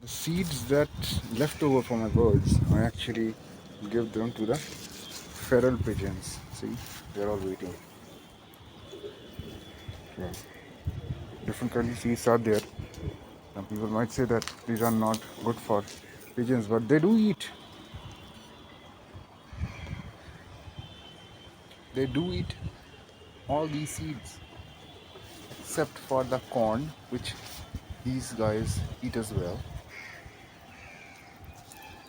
The seeds that left over from my birds, I actually give them to the feral pigeons. See, they're all waiting. Yeah. Different kind of seeds are there. Some people might say that these are not good for pigeons, but they do eat. They do eat all these seeds except for the corn, which these guys eat as well.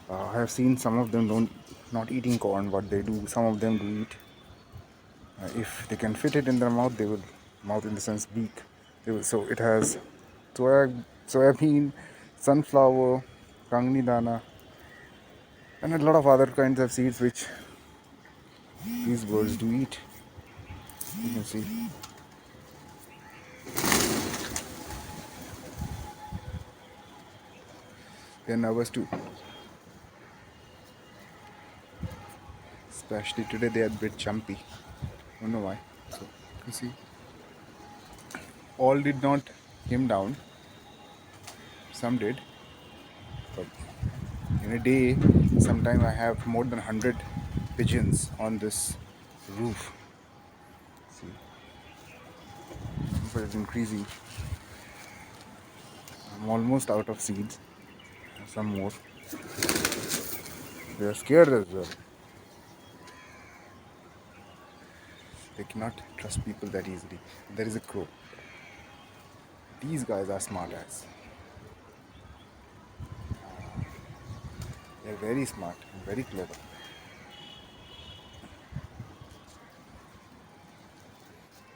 I have seen some of them don't not eating corn, but they do. Some of them do eat. If they can fit it in their mouth, they will. Mouth in the sense beak. They will, so it has soybean, sunflower, kangni dana, and a lot of other kinds of seeds which these birds do eat. You can see. They're nervous too. Especially today, they are a bit jumpy. I don't know why. So you see, all did not came down. Some did, but in a day, sometime I have more than 100 pigeons on this roof. See, but it's increasing. I'm almost out of seeds. Some more. They are scared as well. They cannot trust people that easily. There is a crow. These guys are smart as. They're very smart and very clever.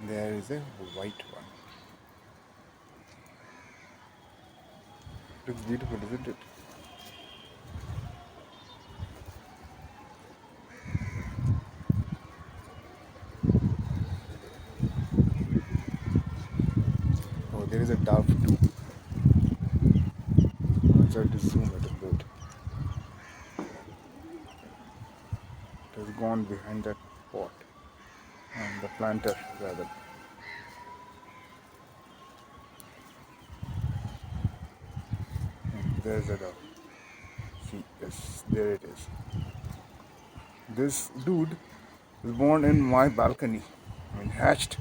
There is a white one. Looks beautiful, isn't it? Oh, there is a dove too. I'll try to zoom at a bit. It has gone behind that pot. And the planter, rather. There's a dove. See, yes, there it is. This dude was born in my balcony. I mean, hatched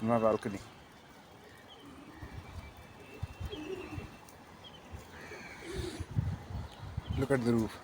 in my balcony. Look at the roof.